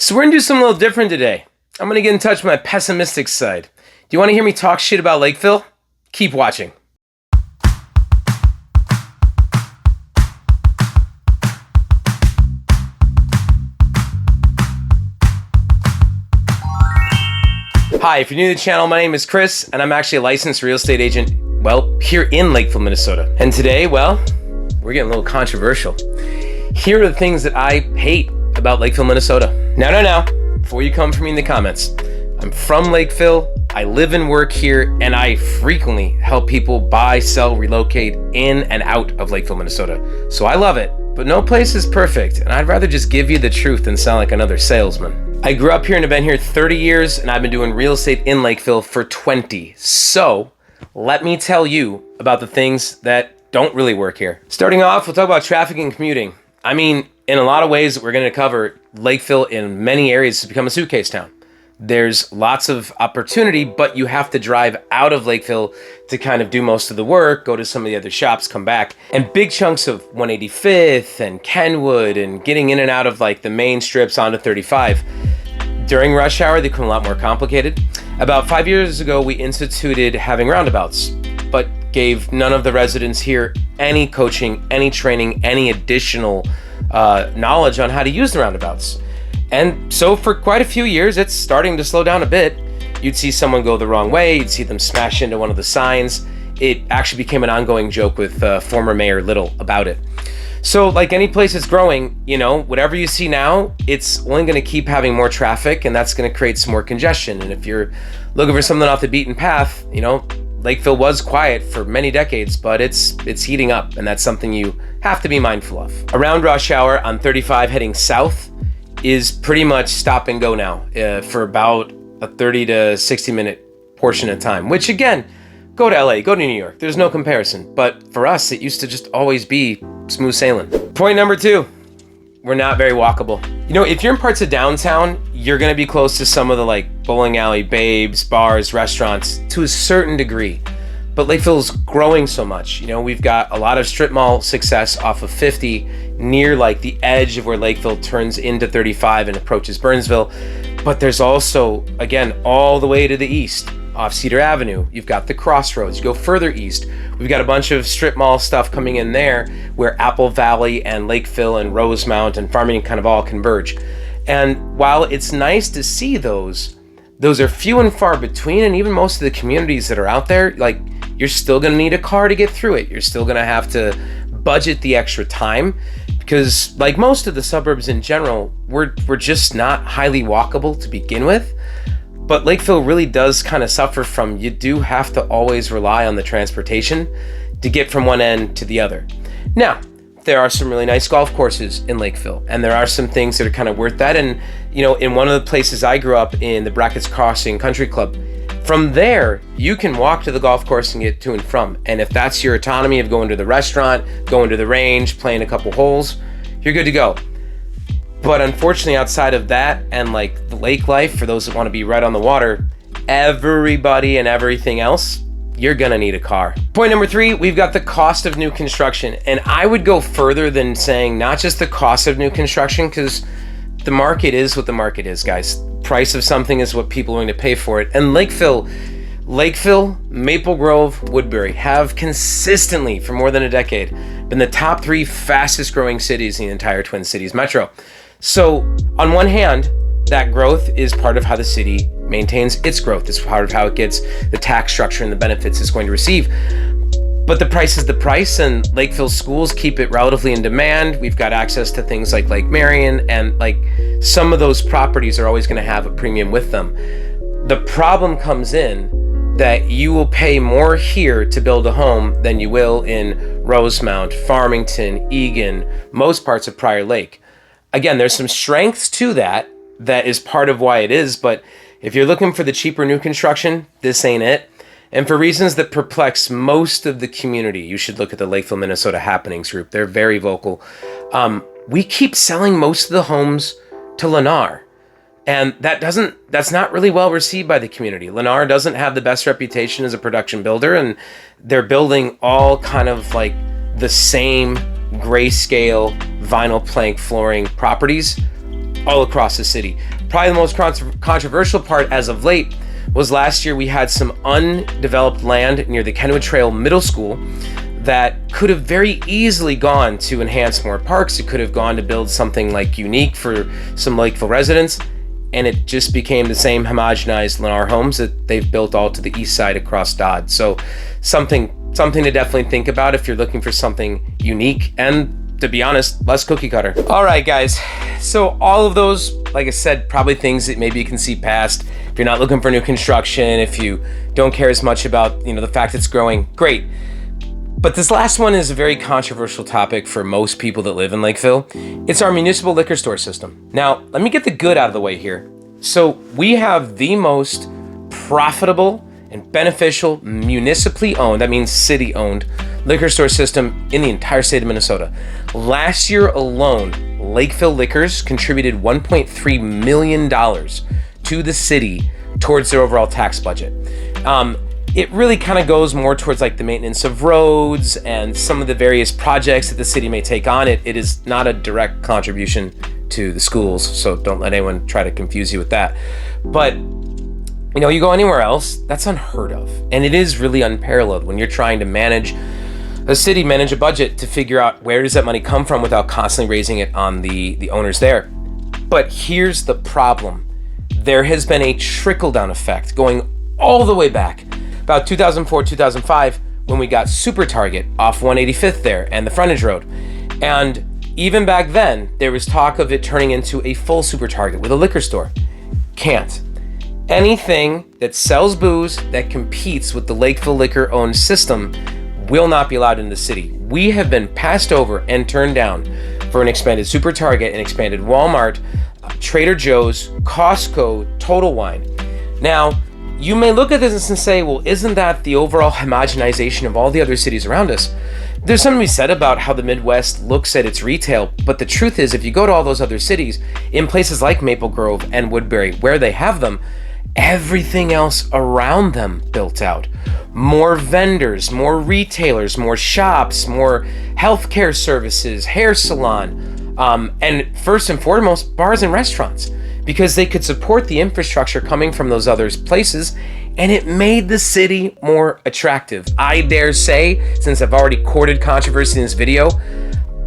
So we're gonna do something a little different today. I'm gonna get in touch with my pessimistic side. Do you wanna hear me talk shit about Lakeville? Keep watching. Hi, if you're new to the channel, my name is Chris, and I'm actually a licensed real estate agent, well, here in Lakeville, Minnesota. And today, well, we're getting a little controversial. Here are the things that I hate about Lakeville, Minnesota. Now, before you come for me in the comments, I'm from Lakeville, I live and work here, and I frequently help people buy, sell, relocate in and out of Lakeville, Minnesota. So I love it, but no place is perfect, and I'd rather just give you the truth than sound like another salesman. I grew up here and have been here 30 years, and I've been doing real estate in Lakeville for 20. So let me tell you about the things that don't really work here. Starting off, we'll talk about traffic and commuting. I mean, in a lot of ways that we're going to cover, Lakeville in many areas has become a suitcase town. There's lots of opportunity, but you have to drive out of Lakeville to kind of do most of the work, go to some of the other shops, come back. And big chunks of 185th and Kenwood and getting in and out of like the main strips onto 35. During rush hour, they become a lot more complicated. About 5 years ago, we instituted having roundabouts, but gave none of the residents here any coaching, any training, any additional knowledge on how to use the roundabouts. And so for quite a few years, it's starting to slow down a bit. You'd see someone go the wrong way, you'd see them smash into one of the signs. It actually became an ongoing joke with former Mayor Little about it. So like any place that's growing, you know, whatever you see now, it's only gonna keep having more traffic, and that's gonna create some more congestion. And if you're looking for something off the beaten path, you know, Lakeville was quiet for many decades, but it's heating up, and that's something you have to be mindful of. Around rush hour on 35 heading south is pretty much stop and go now for about a 30 to 60 minute portion of time, which again, go to LA, go to New York, there's no comparison. But for us, it used to just always be smooth sailing. Point number 2, we're not very walkable. You know, if you're in parts of downtown, you're gonna be close to some of the like bowling alley, babes, bars, restaurants to a certain degree. But Lakeville's growing so much. You know, we've got a lot of strip mall success off of 50 near like the edge of where Lakeville turns into 35 and approaches Burnsville. But there's also, again, all the way to the east off Cedar Avenue. You've got the Crossroads. You go further east, we've got a bunch of strip mall stuff coming in there where Apple Valley and Lakeville and Rosemount and Farmington kind of all converge. And while it's nice to see those are few and far between, and even most of the communities that are out there, like, you're still gonna need a car to get through it. You're still gonna have to budget the extra time because, like most of the suburbs in general, we're just not highly walkable to begin with. But Lakeville really does kind of suffer from, you do have to always rely on the transportation to get from one end to the other. Now, there are some really nice golf courses in Lakeville, and there are some things that are kind of worth that. And, you know, in one of the places I grew up in, the Brackett's Crossing Country Club, from there, you can walk to the golf course and get to and from. And if that's your autonomy of going to the restaurant, going to the range, playing a couple holes, you're good to go. But unfortunately, outside of that and like the lake life, for those that want to be right on the water, everybody and everything else, you're gonna need a car. Point number 3, we've got the cost of new construction. And I would go further than saying not just the cost of new construction, because the market is what the market is, guys. Price of something is what people are going to pay for it. And Lakeville, Maple Grove, Woodbury have consistently, for more than a decade, been the top 3 fastest growing cities in the entire Twin Cities metro. So on one hand, that growth is part of how the city maintains its growth. It's part of how it gets the tax structure and the benefits it's going to receive. But the price is the price, and Lakeville schools keep it relatively in demand. We've got access to things like Lake Marion, and like some of those properties are always going to have a premium with them. The problem comes in that you will pay more here to build a home than you will in Rosemount, Farmington, Eagan, most parts of Prior Lake. Again, there's some strengths to that is part of why it is, but if you're looking for the cheaper new construction, this ain't it. And for reasons that perplex most of the community, you should look at the Lakeville Minnesota Happenings group. They're very vocal. We keep selling most of the homes to Lennar. And that's not really well received by the community. Lennar doesn't have the best reputation as a production builder, and they're building all kind of like the same grayscale vinyl plank flooring properties all across the city. Probably the most controversial part as of late was last year we had some undeveloped land near the Kenwood Trail Middle School that could have very easily gone to enhance more parks. It could have gone to build something like unique for some Lakeville residents, and it just became the same homogenized Lennar homes that they've built all to the east side across Dodd. So something to definitely think about if you're looking for something unique and, to be honest, less cookie cutter. All right, guys. So all of those, like I said, probably things that maybe you can see past. If you're not looking for new construction, if you don't care as much about, the fact it's growing, great. But this last one is a very controversial topic for most people that live in Lakeville. It's our municipal liquor store system. Now, let me get the good out of the way here. So we have the most profitable and beneficial municipally owned, that means city owned, liquor store system in the entire state of Minnesota. Last year alone, Lakeville Liquors contributed $1.3 million to the city towards their overall tax budget. It really kind of goes more towards like the maintenance of roads and some of the various projects that the city may take on. It is not a direct contribution to the schools, so don't let anyone try to confuse you with that. But you go anywhere else, that's unheard of. And it is really unparalleled when you're trying to manage a budget to figure out where does that money come from without constantly raising it on the owners there. But here's the problem. There has been a trickle-down effect going all the way back. About 2004, 2005, when we got Super Target off 185th there and the frontage road. And even back then, there was talk of it turning into a full Super Target with a liquor store. Can't. Anything that sells booze that competes with the Lakeville Liquor owned system will not be allowed in the city. We have been passed over and turned down for an expanded Super Target, an expanded Walmart, Trader Joe's, Costco, Total Wine. Now, you may look at this and say, well, isn't that the overall homogenization of all the other cities around us? There's something to be said about how the Midwest looks at its retail, but the truth is, if you go to all those other cities, in places like Maple Grove and Woodbury, where they have them, everything else around them built out. More vendors, more retailers, more shops, more healthcare services, hair salon, and first and foremost, bars and restaurants, because they could support the infrastructure coming from those other places, and it made the city more attractive. I dare say, since I've already courted controversy in this video,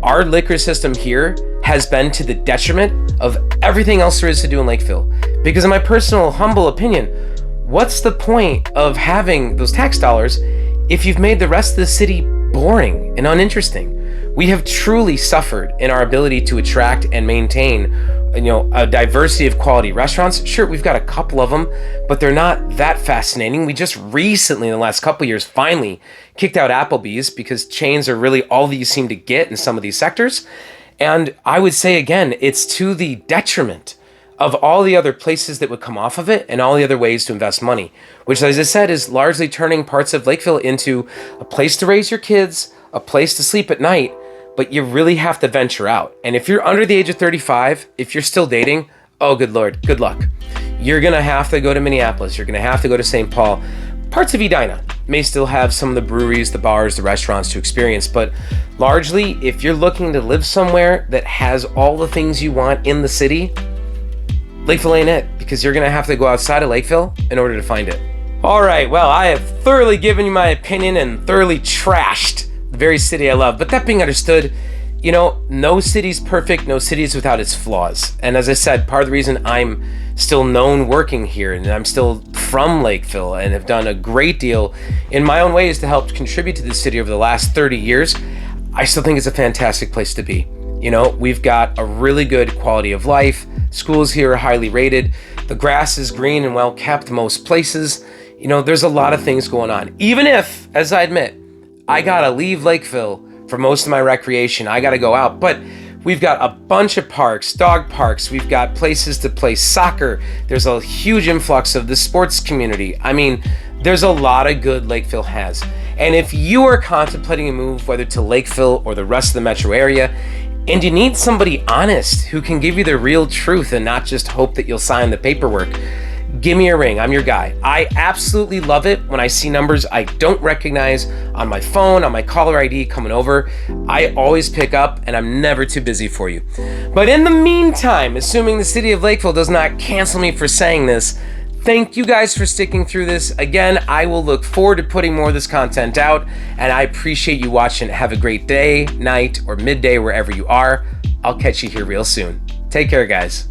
our liquor system here has been to the detriment of everything else there is to do in Lakeville. Because in my personal, humble opinion, what's the point of having those tax dollars if you've made the rest of the city boring and uninteresting? We have truly suffered in our ability to attract and maintain a diversity of quality restaurants. Sure, we've got a couple of them, but they're not that fascinating. We just recently, in the last couple of years, finally kicked out Applebee's because chains are really all that you seem to get in some of these sectors. And I would say, again, it's to the detriment of all the other places that would come off of it and all the other ways to invest money, which, as I said, is largely turning parts of Lakeville into a place to raise your kids, a place to sleep at night, but you really have to venture out. And if you're under the age of 35, if you're still dating, oh, good Lord, good luck. You're gonna have to go to Minneapolis. You're gonna have to go to St. Paul. Parts of Edina may still have some of the breweries, the bars, the restaurants to experience, but largely, if you're looking to live somewhere that has all the things you want in the city, Lakeville ain't it, because you're gonna have to go outside of Lakeville in order to find it. All right, well, I have thoroughly given you my opinion and thoroughly trashed the very city I love. But that being understood, no city's perfect, no city's without its flaws. And as I said, part of the reason I'm still known working here and I'm still from Lakeville and have done a great deal in my own ways to help contribute to the city over the last 30 years, I still think it's a fantastic place to be. We've got a really good quality of life. Schools here are highly rated. The grass is green and well kept most places. There's a lot of things going on. Even if, as I admit, I gotta leave Lakeville for most of my recreation. I gotta go out, but we've got a bunch of parks, dog parks. We've got places to play soccer. There's a huge influx of the sports community. I mean, there's a lot of good Lakeville has. And if you are contemplating a move, whether to Lakeville or the rest of the metro area, and you need somebody honest who can give you the real truth and not just hope that you'll sign the paperwork, give me a ring. I'm your guy. I absolutely love it when I see numbers I don't recognize on my phone, on my caller ID coming over. I always pick up, and I'm never too busy for you. But in the meantime, assuming the city of Lakeville does not cancel me for saying this, thank you guys for sticking through this. Again, I will look forward to putting more of this content out, and I appreciate you watching. Have a great day, night, or midday wherever you are. I'll catch you here real soon. Take care, guys.